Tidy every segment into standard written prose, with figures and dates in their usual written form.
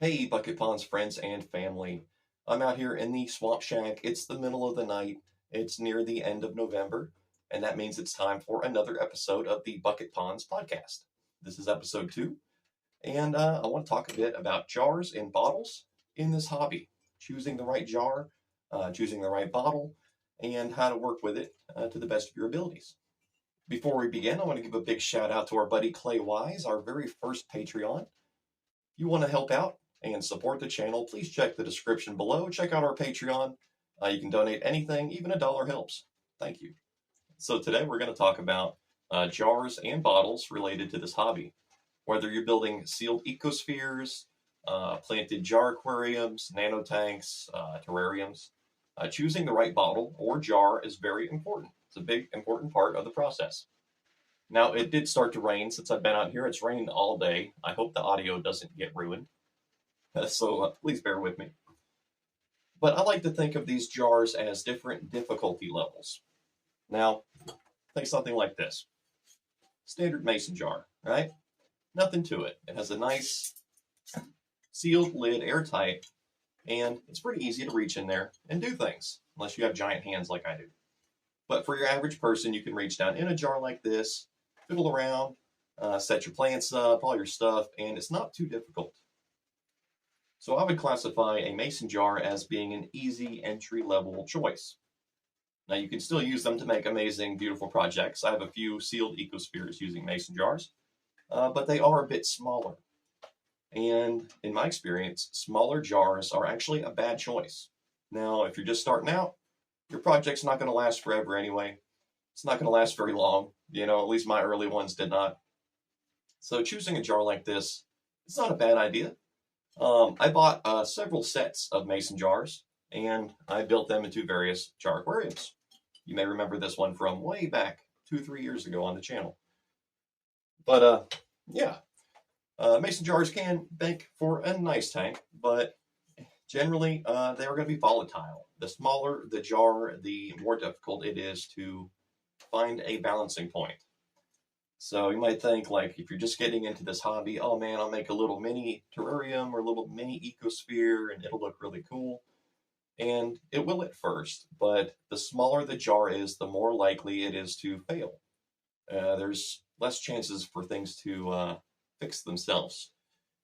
Hey, BucketPonds friends and family. I'm out here in the swamp shack. It's the middle of the night. It's near the end of November, and that means it's time for another episode of the BucketPonds podcast. This is episode 2, and I want to talk a bit about jars and bottles in this hobby. Choosing the right jar, choosing the right bottle, and how to work with it to the best of your abilities. Before we begin, I want to give a big shout out to our buddy Clay Wise, our very first Patreon. You want to help out and support the channel, please check the description below. Check out our Patreon. You can donate anything, even $1 helps. Thank you. So today we're going to talk about jars and bottles related to this hobby. Whether you're building sealed ecospheres, planted jar aquariums, nano tanks, terrariums, choosing the right bottle or jar is very important. It's a big, important part of the process. Now, it did start to rain since I've been out here. It's rained all day. I hope the audio doesn't get ruined. So please bear with me. But I like to think of these jars as different difficulty levels. Now, think something like this. Standard mason jar, right? Nothing to it. It has a nice sealed lid, airtight, and it's pretty easy to reach in there and do things, unless you have giant hands like I do. But for your average person, you can reach down in a jar like this, fiddle around, set your plants up, all your stuff, and it's not too difficult. So I would classify a mason jar as being an easy entry-level choice. Now you can still use them to make amazing, beautiful projects. I have a few sealed ecospheres using mason jars, but they are a bit smaller. And in my experience, smaller jars are actually a bad choice. Now, if you're just starting out, your project's not going to last forever anyway. It's not going to last very long. At least my early ones did not. So choosing a jar like this, it's not a bad idea. I bought several sets of mason jars, and I built them into various jar aquariums. You may remember this one from way back 2-3 years ago on the channel. But mason jars can make for a nice tank, but generally they are going to be volatile. The smaller the jar, the more difficult it is to find a balancing point. So you might think, like, if you're just getting into this hobby, oh man, I'll make a little mini terrarium or a little mini ecosphere and it'll look really cool. And it will at first, but the smaller the jar is, the more likely it is to fail. There's less chances for things to fix themselves,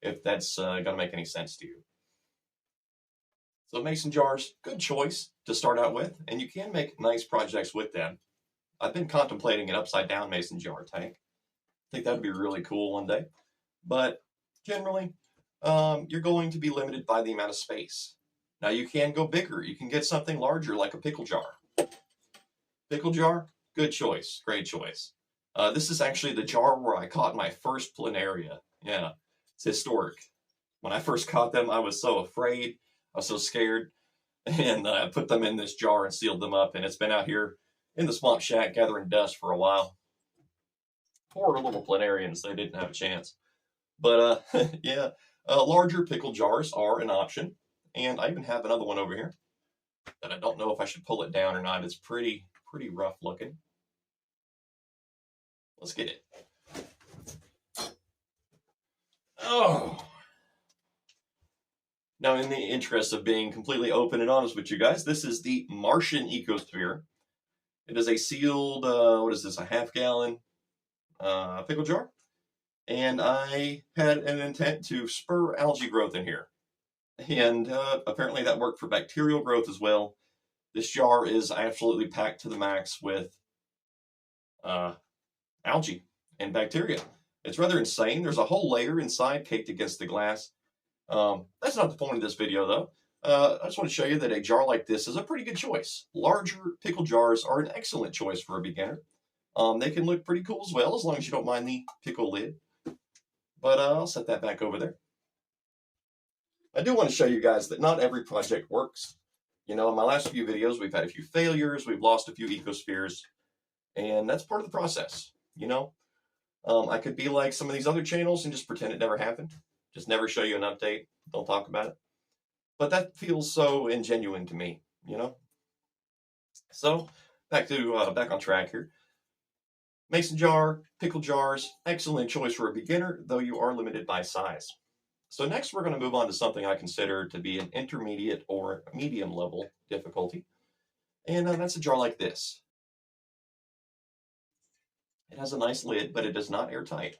if that's going to make any sense to you. So mason jars, good choice to start out with, and you can make nice projects with them. I've been contemplating an upside down mason jar tank. I think that'd be really cool one day. But generally, you're going to be limited by the amount of space. Now you can go bigger. You can get something larger like a pickle jar. Pickle jar, good choice, great choice. This is actually the jar where I caught my first planaria. Yeah, it's historic. When I first caught them, I was so afraid. I was so scared. And I put them in this jar and sealed them up. And it's been out here in the swamp shack gathering dust for a while. Poor little planarians, they didn't have a chance. But larger pickle jars are an option. And I even have another one over here that I don't know if I should pull it down or not. It's pretty rough looking. Let's get it. Oh. Now, in the interest of being completely open and honest with you guys, this is the Martian ecosphere. It is a sealed, a half-gallon pickle jar. And I had an intent to spur algae growth in here. And apparently that worked for bacterial growth as well. This jar is absolutely packed to the max with algae and bacteria. It's rather insane. There's a whole layer inside caked against the glass. That's not the point of this video, though. I just want to show you that a jar like this is a pretty good choice. Larger pickle jars are an excellent choice for a beginner. They can look pretty cool as well, as long as you don't mind the pickle lid. But I'll set that back over there. I do want to show you guys that not every project works. In my last few videos, we've had a few failures. We've lost a few ecospheres. And that's part of the process, I could be like some of these other channels and just pretend it never happened. Just never show you an update. Don't talk about it. But that feels so ingenuine to me, So, back on track here. Mason jar, pickle jars, excellent choice for a beginner, though you are limited by size. So next we're going to move on to something I consider to be an intermediate or medium level difficulty. And that's a jar like this. It has a nice lid, but it is not airtight.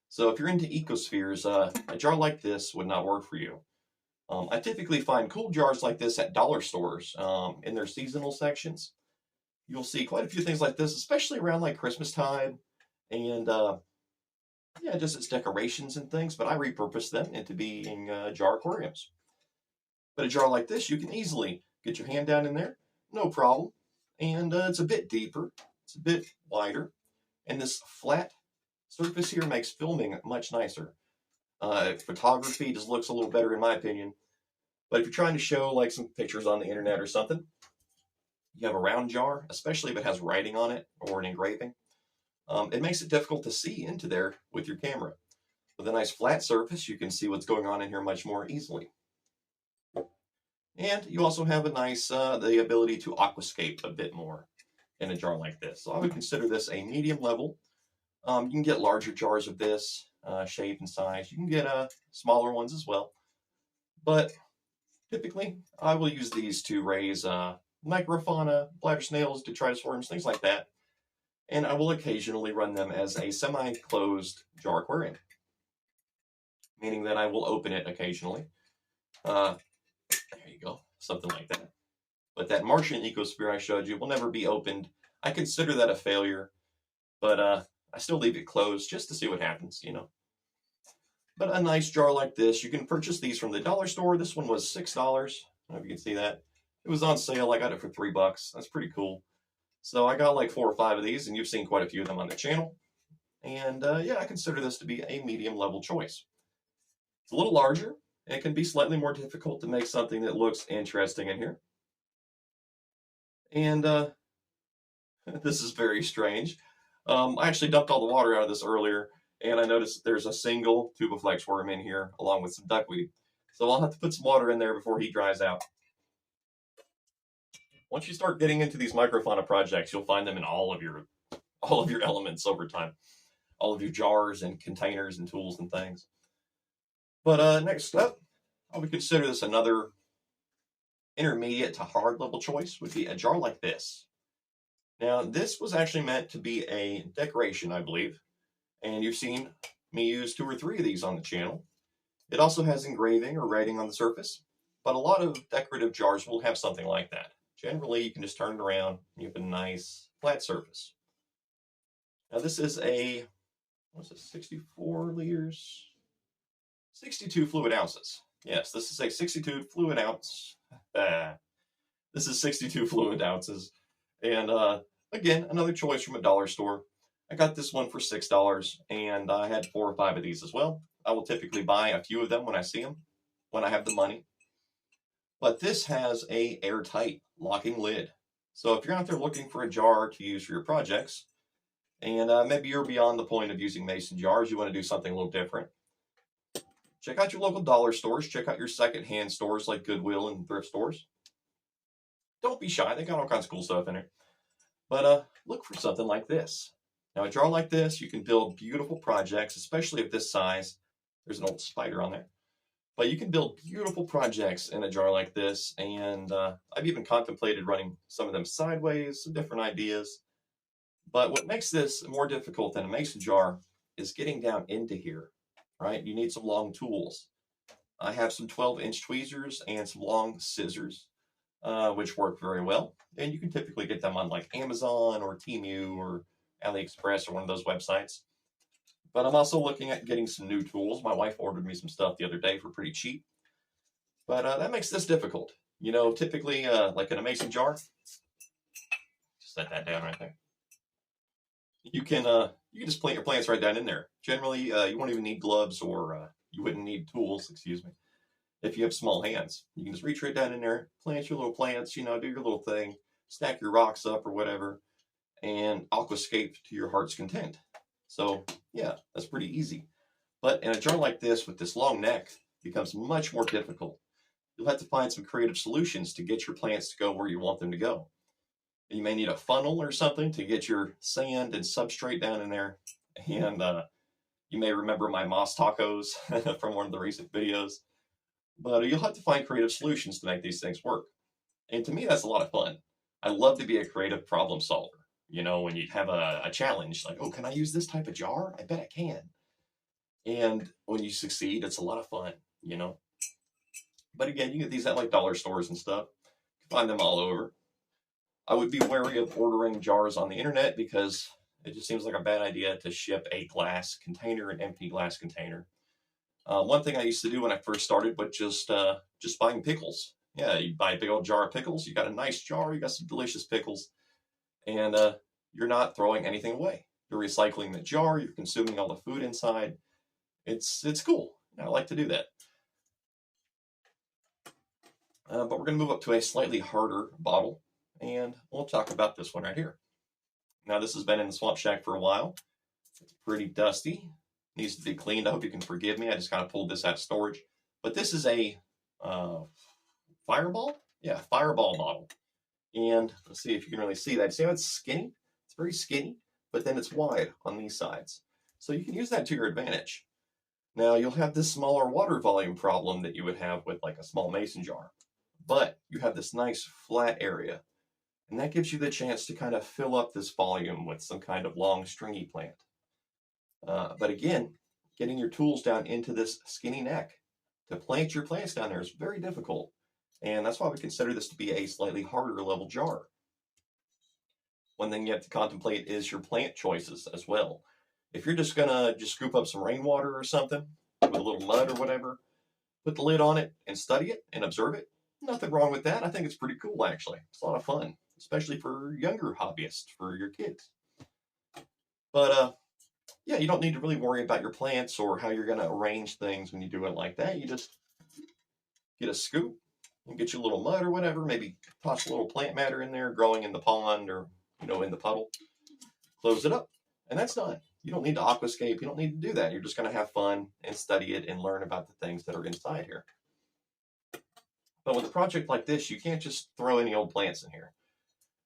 So if you're into ecospheres, a jar like this would not work for you. I typically find cool jars like this at dollar stores in their seasonal sections. You'll see quite a few things like this, especially around like Christmas time and yeah, just as decorations and things, but I repurpose them into being jar aquariums. But a jar like this, you can easily get your hand down in there, no problem. And it's a bit deeper, it's a bit wider, and this flat surface here makes filming much nicer. Photography just looks a little better in my opinion. But if you're trying to show like some pictures on the internet or something, you have a round jar, especially if it has writing on it or an engraving. It makes it difficult to see into there with your camera. With a nice flat surface, you can see what's going on in here much more easily. And you also have a nice, the ability to aquascape a bit more in a jar like this. So I would consider this a medium level. You can get larger jars of this shape and size. You can get smaller ones as well. But typically, I will use these to raise microfauna, bladder snails, detritus worms, things like that. And I will occasionally run them as a semi-closed jar aquarium, meaning that I will open it occasionally. There you go, something like that. But that Martian ecosphere I showed you will never be opened. I consider that a failure, but I still leave it closed just to see what happens, you know. But a nice jar like this, you can purchase these from the dollar store. This one was $6. I don't know if you can see that. It was on sale. I got it for $3. That's pretty cool. So I got like 4 or 5 of these, and you've seen quite a few of them on the channel. And yeah, I consider this to be a medium level choice. It's a little larger. It can be slightly more difficult to make something that looks interesting in here. And this is very strange. I actually dumped all the water out of this earlier, and I noticed there's a single tubiflex worm in here along with some duckweed. So I'll have to put some water in there before he dries out. Once you start getting into these microfauna projects, you'll find them in all of your elements over time. All of your jars and containers and tools and things. But next up, I would consider this another intermediate to hard level choice would be a jar like this. Now, this was actually meant to be a decoration, I believe, and you've seen me use 2 or 3 of these on the channel. It also has engraving or writing on the surface, but a lot of decorative jars will have something like that. Generally, you can just turn it around and you have a nice flat surface. Now, this is a, what's it, 64 liters? 62 fluid ounces. Yes, this is a 62 fluid ounce. This is 62 fluid ounces. And again, another choice from a dollar store. I got this one for $6, and I had 4 or 5 of these as well. I will typically buy a few of them when I see them, when I have the money. But this has a airtight locking lid. So if you're out there looking for a jar to use for your projects, and maybe you're beyond the point of using mason jars, you want to do something a little different, check out your local dollar stores. Check out your secondhand stores like Goodwill and thrift stores. Don't be shy. They got all kinds of cool stuff in there. But look for something like this. Now, a jar like this, you can build beautiful projects, especially of this size. There's an old spider on there. But you can build beautiful projects in a jar like this. And I've even contemplated running some of them sideways, some different ideas. But what makes this more difficult than a mason jar is getting down into here. Right? You need some long tools. I have some 12-inch tweezers and some long scissors, which work very well. And you can typically get them on like Amazon or Temu or AliExpress or one of those websites. But I'm also looking at getting some new tools. My wife ordered me some stuff the other day for pretty cheap. But that makes this difficult. You know, typically like in a mason jar, just set that down right there. You can just plant your plants right down in there. Generally, you won't even need gloves or you wouldn't need tools, excuse me, if you have small hands. You can just reach right down in there, plant your little plants, you know, do your little thing, stack your rocks up or whatever, and aquascape to your heart's content. So, yeah, that's pretty easy. But in a jar like this with this long neck, it becomes much more difficult. You'll have to find some creative solutions to get your plants to go where you want them to go. You may need a funnel or something to get your sand and substrate down in there. And You may remember my moss tacos from one of the recent videos, but you'll have to find creative solutions to make these things work. And to me, that's a lot of fun. I love to be a creative problem solver. You know, when you have a challenge, like, oh, can I use this type of jar? I bet I can. And when you succeed, it's a lot of fun, you know. But again, you get these at like dollar stores and stuff. You can find them all over. I would be wary of ordering jars on the internet because it just seems like a bad idea to ship a glass container, an empty glass container. One thing I used to do when I first started, but just buying pickles. Yeah, you buy a big old jar of pickles. You got a nice jar. You got some delicious pickles, and you're not throwing anything away. You're recycling the jar. You're consuming all the food inside. It's cool. I like to do that. But we're going to move up to a slightly harder bottle, and we'll talk about this one right here. Now, this has been in the swamp shack for a while. It's pretty dusty. Needs to be cleaned. I hope you can forgive me. I just kind of pulled this out of storage. But this is a Fireball? Yeah, Fireball bottle. And let's see if you can really see that. See how it's skinny? It's very skinny, but then it's wide on these sides. So you can use that to your advantage. Now, you'll have this smaller water volume problem that you would have with like a small mason jar. But you have this nice flat area. And that gives you the chance to kind of fill up this volume with some kind of long stringy plant. But again, getting your tools down into this skinny neck to plant your plants down there is very difficult. And that's why we consider this to be a slightly harder level jar. One thing you have to contemplate is your plant choices as well. If you're just gonna scoop up some rainwater or something with a little mud or whatever, put the lid on it and study it and observe it. Nothing wrong with that. I think it's pretty cool actually. It's a lot of fun, especially for younger hobbyists, for your kids. But yeah, you don't need to really worry about your plants or how you're gonna arrange things when you do it like that. You just get a scoop and get you a little mud or whatever, maybe toss a little plant matter in there growing in the pond or, you know, in the puddle. Close it up, and that's done. You don't need to aquascape. You don't need to do that. You're just going to have fun and study it and learn about the things that are inside here. But with a project like this, you can't just throw any old plants in here.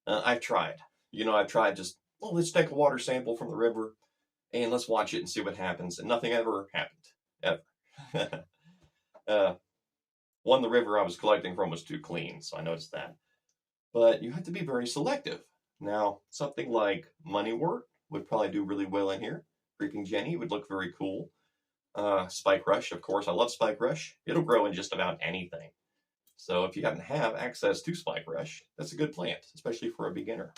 I've tried. You know, I've tried just, well, let's take a water sample from the river and let's watch it and see what happens. And nothing ever happened, ever. One, the river I was collecting from was too clean, so I noticed that. But you have to be very selective. Now, something like moneywort would probably do really well in here. Creeping Jenny would look very cool. Spike Rush, of course, I love Spike Rush. It'll grow in just about anything. So if you happen to have access to Spike Rush, that's a good plant, especially for a beginner.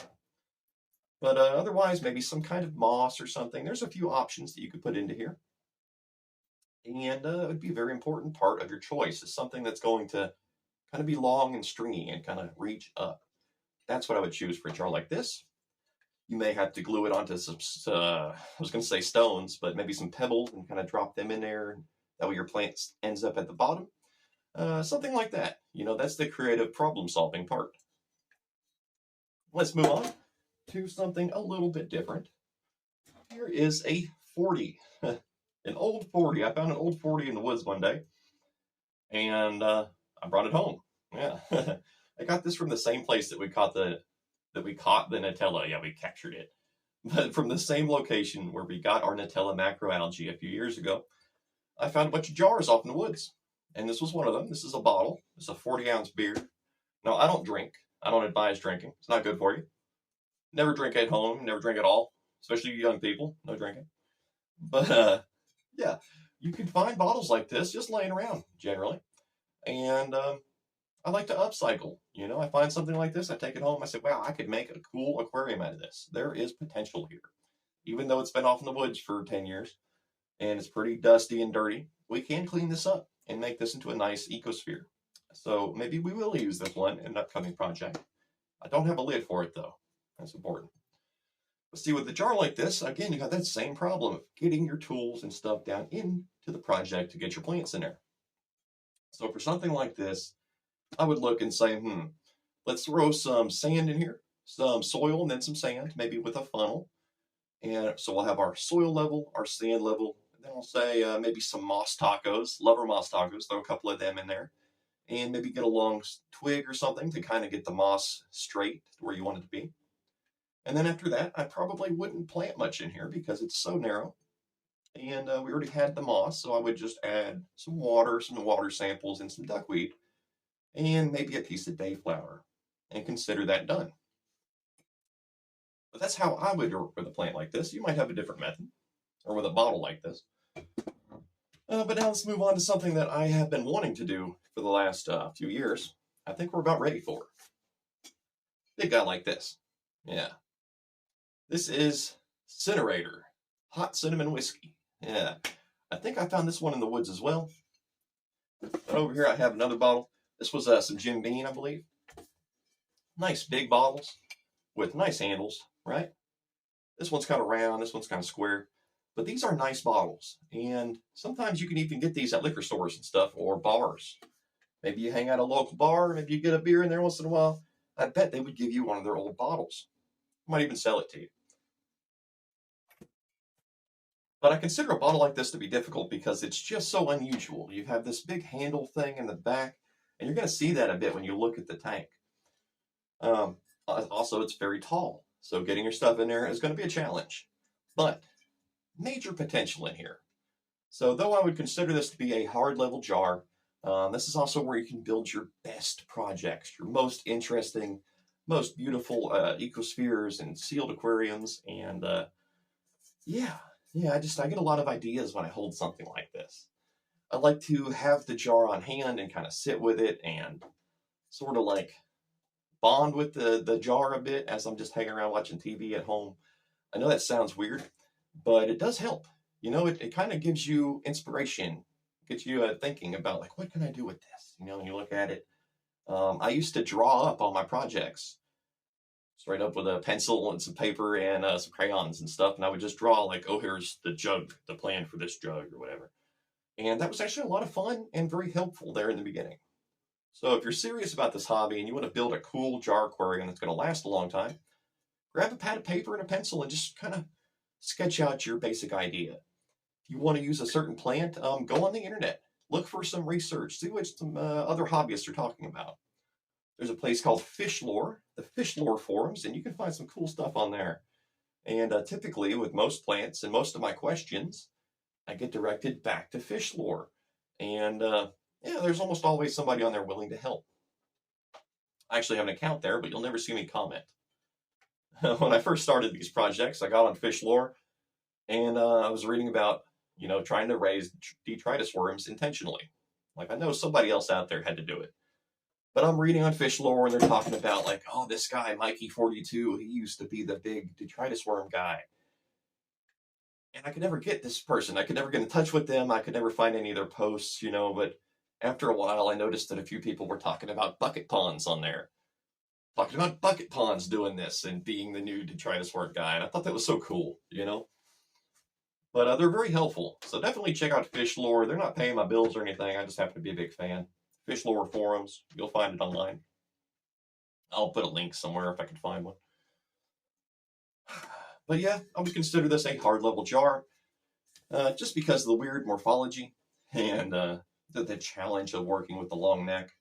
But otherwise, maybe some kind of moss or something. There's a few options that you could put into here. And it would be a very important part of your choice. Is something that's going to kind of be long and stringy and kind of reach up. That's what I would choose for a jar like this. You may have to glue it onto some, I was going to say stones, but maybe some pebbles and kind of drop them in there. That way your plant ends up at the bottom. Something like that. You know, that's the creative problem-solving part. Let's move on to something a little bit different. Here is a 40. An old 40. I found an old 40 in the woods one day. And I brought it home. Yeah. I got this from the same place that we caught the Nutella. Yeah, we captured it. But from the same location where we got our Nutella macroalgae a few years ago, I found a bunch of jars off in the woods. And this was one of them. This is a bottle. It's a 40-ounce beer. Now, I don't drink. I don't advise drinking. It's not good for you. Never drink at home. Never drink at all. Especially you young people. No drinking. But, yeah, you can find bottles like this just laying around, generally. And I like to upcycle. You know, I find something like this, I take it home, I say, wow, I could make a cool aquarium out of this. There is potential here. Even though it's been off in the woods for 10 years and it's pretty dusty and dirty, we can clean this up and make this into a nice ecosphere. So maybe we will use this one in an upcoming project. I don't have a lid for it though. That's important. But see, with a jar like this, again, you got that same problem of getting your tools and stuff down into the project to get your plants in there. So for something like this, I would look and say, let's throw some sand in here, some soil, and then some sand, maybe with a funnel. And so we'll have our soil level, our sand level, and then I'll say maybe some moss tacos, lover moss tacos, throw a couple of them in there, and maybe get a long twig or something to kind of get the moss straight to where you want it to be. And then after that, I probably wouldn't plant much in here because it's so narrow. And we already had the moss, so I would just add some water samples, and some duckweed, and maybe a piece of dayflower, and consider that done. But that's how I would work with a plant like this. You might have a different method, or with a bottle like this. But now let's move on to something that I have been wanting to do for the last few years. I think we're about ready for it. Big guy like this. Yeah. This is Cinerator, hot cinnamon whiskey. Yeah. I think I found this one in the woods as well. But over here I have another bottle. This was some Jim Beam, I believe. Nice big bottles with nice handles, right? This one's kind of round, this one's kind of square. But these are nice bottles. And sometimes you can even get these at liquor stores and stuff, or bars. Maybe you hang out at a local bar, maybe you get a beer in there once in a while. I bet they would give you one of their old bottles. Might even sell it to you. But I consider a bottle like this to be difficult because it's just so unusual. You have this big handle thing in the back, and you're going to see that a bit when you look at the tank. Also, it's very tall, so getting your stuff in there is going to be a challenge. But major potential in here. So though I would consider this to be a hard level jar, this is also where you can build your best projects, your most interesting, most beautiful ecospheres and sealed aquariums. And yeah, I get a lot of ideas when I hold something like this. I like to have the jar on hand and kind of sit with it and sort of like bond with the jar a bit as I'm just hanging around watching TV at home. I know that sounds weird, but it does help. You know, it kind of gives you inspiration, gets you thinking about like, what can I do with this? You know, when you look at it. I used to draw up on my projects, straight up with a pencil and some paper and some crayons and stuff, and I would just draw like, oh, here's the jug, the plan for this jug or whatever. And that was actually a lot of fun and very helpful there in the beginning. So if you're serious about this hobby and you want to build a cool jar aquarium that's going to last a long time, grab a pad of paper and a pencil and just kind of sketch out your basic idea. If you want to use a certain plant, go on the internet. Look for some research. See what some other hobbyists are talking about. There's a place called Fish Lore, the Fish Lore forums, and you can find some cool stuff on there. And typically, with most plants and most of my questions, I get directed back to Fish Lore. And yeah, there's almost always somebody on there willing to help. I actually have an account there, but you'll never see me comment. When I first started these projects, I got on Fish Lore, and I was reading about, you know, trying to raise detritus worms intentionally. Like, I know somebody else out there had to do it. But I'm reading on Fish Lore, and they're talking about, like, oh, this guy, Mikey42, he used to be the big detritus worm guy. And I could never get this person. I could never get in touch with them. I could never find any of their posts, you know. But after a while, I noticed that a few people were talking about BucketPonds on there. Talking about BucketPonds doing this and being the new detritus worm guy. And I thought that was so cool, you know. But they're very helpful. So definitely check out Fish Lore. They're not paying my bills or anything. I just happen to be a big fan. Fish Lore forums. You'll find it online. I'll put a link somewhere if I can find one. But yeah, I would consider this a hard level jar, just because of the weird morphology and the challenge of working with the long neck.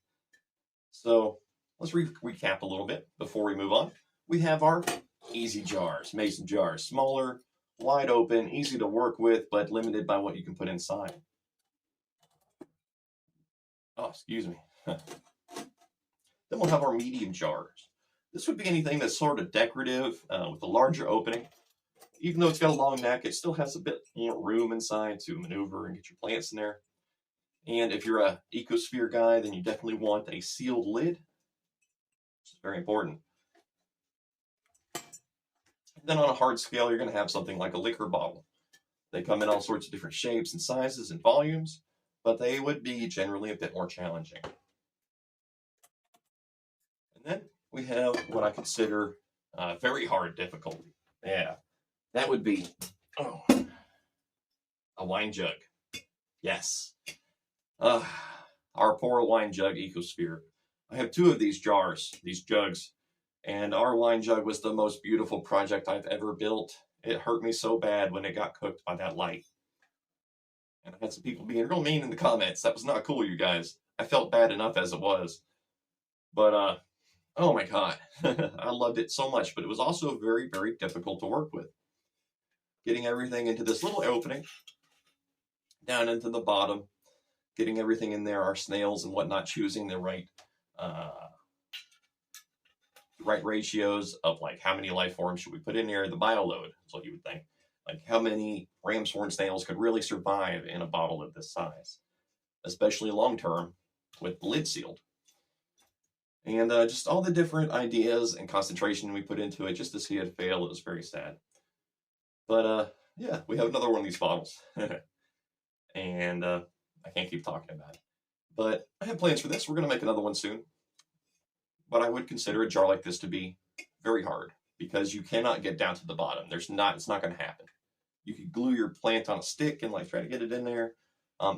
So let's recap a little bit before we move on. We have our easy jars, mason jars, smaller, wide open, easy to work with, but limited by what you can put inside. Oh, excuse me. Then we'll have our medium jars. This would be anything that's sort of decorative with a larger opening. Even though it's got a long neck, it still has a bit more room inside to maneuver and get your plants in there. And if you're a ecosphere guy, then you definitely want a sealed lid, which is very important. And then on a hard scale, you're going to have something like a liquor bottle. They come in all sorts of different shapes and sizes and volumes, but they would be generally a bit more challenging. And then we have what I consider very hard difficulty. Yeah, that would be a wine jug. Yes. Our poor wine jug ecosphere. I have two of these jars, these jugs, and our wine jug was the most beautiful project I've ever built. It hurt me so bad when it got cooked by that light. And I had some people being real mean in the comments. That was not cool, you guys. I felt bad enough as it was. But, oh my God. I loved it so much, but it was also very, very difficult to work with. Getting everything into this little opening down into the bottom, getting everything in there, our snails and whatnot, choosing the right ratios of like how many life forms should we put in here. The bioload is what you would think. Like how many ram's horn snails could really survive in a bottle of this size, especially long term with the lid sealed. And just all the different ideas and concentration we put into it just to see it fail. It was very sad. But yeah, we have another one of these bottles. And I can't keep talking about it. But I have plans for this. We're going to make another one soon. But I would consider a jar like this to be very hard because you cannot get down to the bottom. It's not going to happen. You could glue your plant on a stick and like try to get it in there.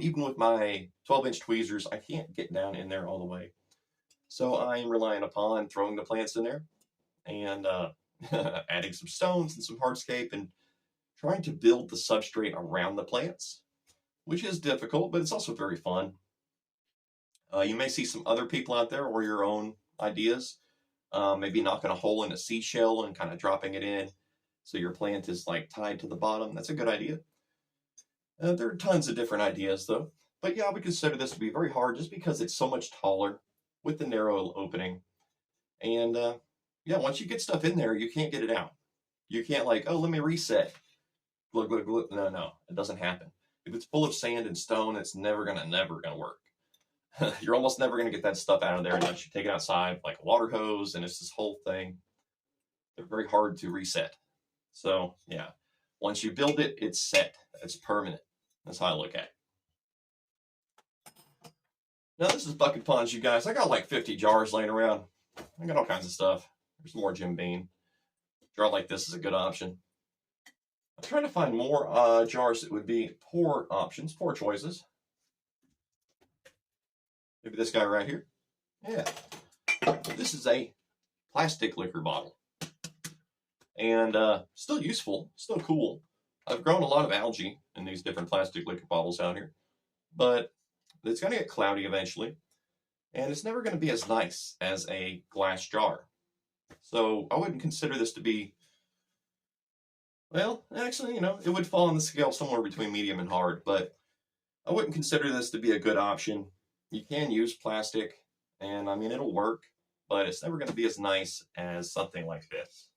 Even with my 12-inch tweezers, I can't get down in there all the way. So I am relying upon throwing the plants in there and adding some stones and some hardscape and trying to build the substrate around the plants, which is difficult, but it's also very fun. You may see some other people out there or your own ideas, maybe knocking a hole in a seashell and kind of dropping it in so your plant is like tied to the bottom. That's a good idea. There are tons of different ideas though, but yeah, I would consider this to be very hard just because it's so much taller with the narrow opening. And yeah, once you get stuff in there, you can't get it out. You can't like, oh, let me reset. Glug, glug, glug. No, it doesn't happen. If it's full of sand and stone, it's never gonna work. You're almost never gonna get that stuff out of there unless you take it outside like a water hose, and it's this whole thing. They're very hard to reset. So yeah, once you build it, it's set. It's permanent. That's how I look at it. Now this is BucketPonds, you guys. I got like 50 jars laying around. I got all kinds of stuff. There's more Jim Beam. A jar like this is a good option. I'm trying to find more jars that would be pour options, pour choices. Maybe this guy right here. Yeah. This is a plastic liquor bottle. And still useful, still cool. I've grown a lot of algae in these different plastic liquor bottles out here. But it's going to get cloudy eventually. And it's never going to be as nice as a glass jar. So I wouldn't consider this to be, well, actually, you know, it would fall on the scale somewhere between medium and hard, but I wouldn't consider this to be a good option. You can use plastic, and I mean, it'll work, but it's never going to be as nice as something like this.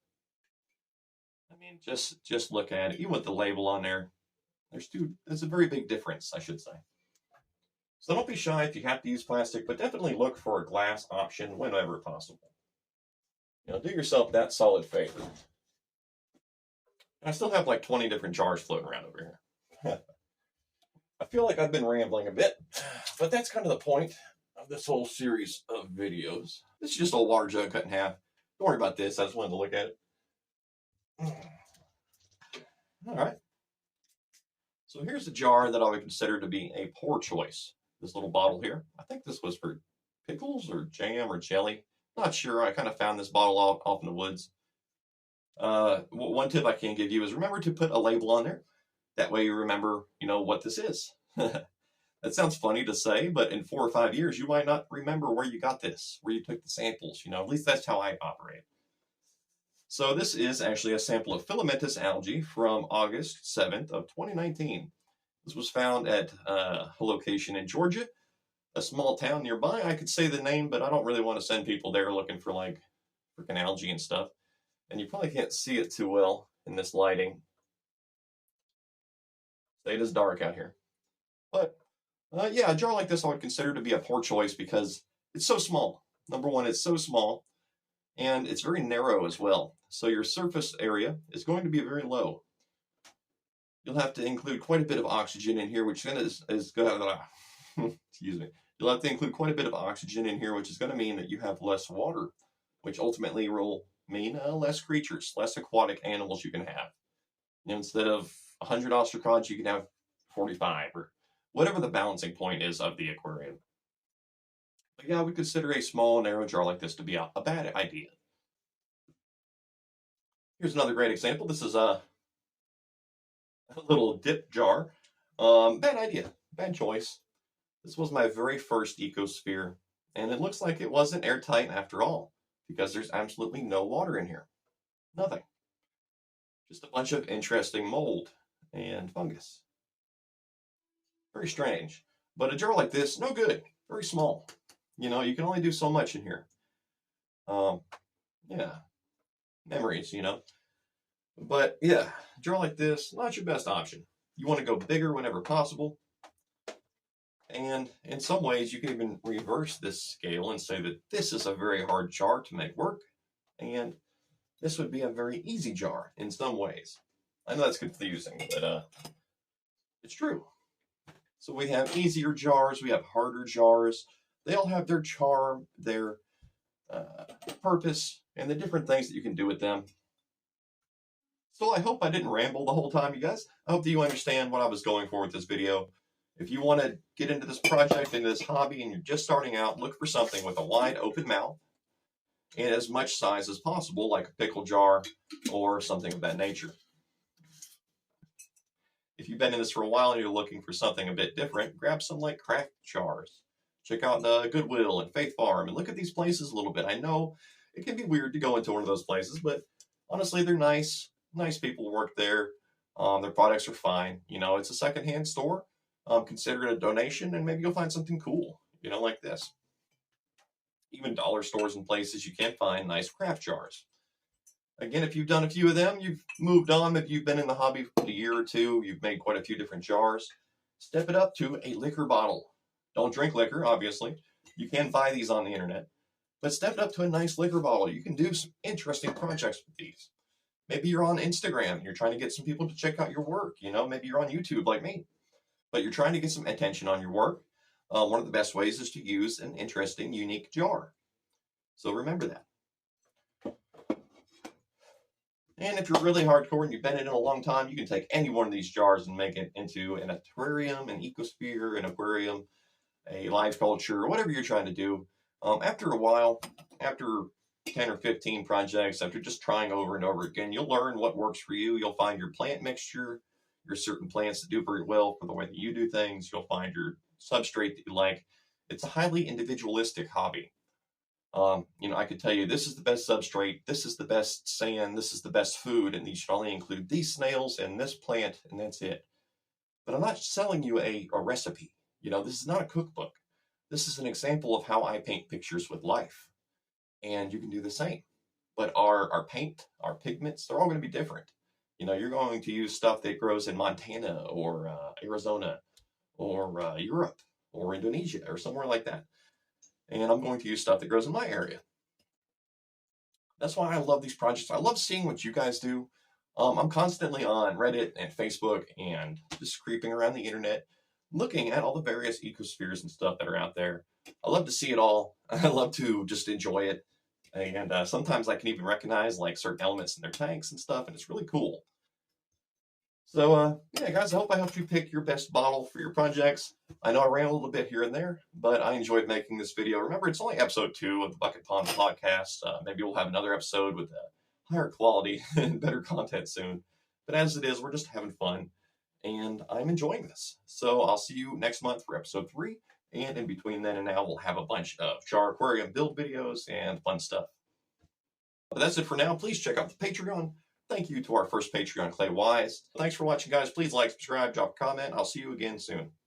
I mean, just look at it. Even with the label on there, there's a very big difference, I should say. So don't be shy if you have to use plastic, but definitely look for a glass option whenever possible. You know, do yourself that solid favor. And I still have like 20 different jars floating around over here. I feel like I've been rambling a bit, but that's kind of the point of this whole series of videos. This is just a water jug cut in half. Don't worry about this. I just wanted to look at it. All right. So here's a jar that I would consider to be a poor choice. This little bottle here. I think this was for pickles or jam or jelly. Not sure. I kind of found this bottle off in the woods. One tip I can give you is remember to put a label on there. That way you remember, you know, what this is. That sounds funny to say, but in 4 or 5 years, you might not remember where you got this, where you took the samples. You know, at least that's how I operate. So this is actually a sample of filamentous algae from August 7th of 2019. This was found at a location in Georgia, a small town nearby. I could say the name, but I don't really want to send people there looking for like freaking algae and stuff. And you probably can't see it too well in this lighting. It is dark out here. But yeah, a jar like this I would consider to be a poor choice because it's so small. Number one, it's so small, and it's very narrow as well. So your surface area is going to be very low. You'll have to include quite a bit of oxygen in here, which is going to, excuse me. You'll have to include quite a bit of oxygen in here, which is going to mean that you have less water, which ultimately will mean less creatures, less aquatic animals you can have. You know, instead of 100 ostracods, you can have 45 or whatever the balancing point is of the aquarium. But yeah, I would consider a small, narrow jar like this to be a bad idea. Here's another great example. This is a little dip jar. Bad idea, bad choice. This was my very first ecosphere, and it looks like it wasn't airtight after all, because there's absolutely no water in here. Nothing. Just a bunch of interesting mold and fungus. Very strange. But a jar like this, no good. Very small. You know, you can only do so much in here. Um, yeah, memories, you know. But yeah, a jar like this, not your best option. You want to go bigger whenever possible. And in some ways, you can even reverse this scale and say that this is a very hard jar to make work, and this would be a very easy jar in some ways. I know that's confusing, but it's true. So we have easier jars, we have harder jars. They all have their charm, their purpose, and the different things that you can do with them. So I hope I didn't ramble the whole time, you guys. I hope that you understand what I was going for with this video. If you want to get into this project, into this hobby, and you're just starting out, look for something with a wide open mouth and as much size as possible, like a pickle jar or something of that nature. If you've been in this for a while and you're looking for something a bit different, grab some like craft jars. Check out Goodwill and Faith Farm and look at these places a little bit. I know it can be weird to go into one of those places, but honestly, they're nice. Nice people work there. Their products are fine. You know, it's a secondhand store. Consider it a donation, and maybe you'll find something cool, you know, like this. Even dollar stores and places, you can find nice craft jars. Again, if you've done a few of them, you've moved on. If you've been in the hobby for a year or two, you've made quite a few different jars. Step it up to a liquor bottle. Don't drink liquor, obviously. You can buy these on the internet. But step it up to a nice liquor bottle. You can do some interesting projects with these. Maybe you're on Instagram and you're trying to get some people to check out your work. You know, maybe you're on YouTube like me. But you're trying to get some attention on your work. One of the best ways is to use an interesting, unique jar. So remember that. And if you're really hardcore and you've been in it a long time, you can take any one of these jars and make it into a terrarium, an ecosphere, an aquarium, a live culture, whatever you're trying to do. After a while, after 10 or 15 projects, after just trying over and over again, you'll learn what works for you. You'll find your plant mixture, your certain plants that do very well for the way that you do things. You'll find your substrate that you like. It's a highly individualistic hobby. You know, I could tell you this is the best substrate, this is the best sand, this is the best food, and these should only include these snails and this plant, and that's it. But I'm not selling you a recipe. You know, this is not a cookbook. This is an example of how I paint pictures with life. And you can do the same. But our paint, our pigments, they're all going to be different. You know, you're going to use stuff that grows in Montana or Arizona or Europe or Indonesia or somewhere like that. And I'm going to use stuff that grows in my area. That's why I love these projects. I love seeing what you guys do. I'm constantly on Reddit and Facebook and just creeping around the internet, looking at all the various ecospheres and stuff that are out there. I love to see it all. I love to just enjoy it. And sometimes I can even recognize like certain elements in their tanks and stuff, and it's really cool. So, yeah, guys, I hope I helped you pick your best bottle for your projects. I know I ran a little bit here and there, but I enjoyed making this video. Remember, it's only episode 2 of the Bucket Pond podcast. Maybe we'll have another episode with higher quality and better content soon. But as it is, we're just having fun, and I'm enjoying this. So I'll see you next month for episode 3. And in between then and now, we'll have a bunch of jar aquarium build videos and fun stuff. But that's it for now. Please check out the Patreon. Thank you to our first Patreon, Clay Wise. Thanks for watching, guys. Please like, subscribe, drop a comment. I'll see you again soon.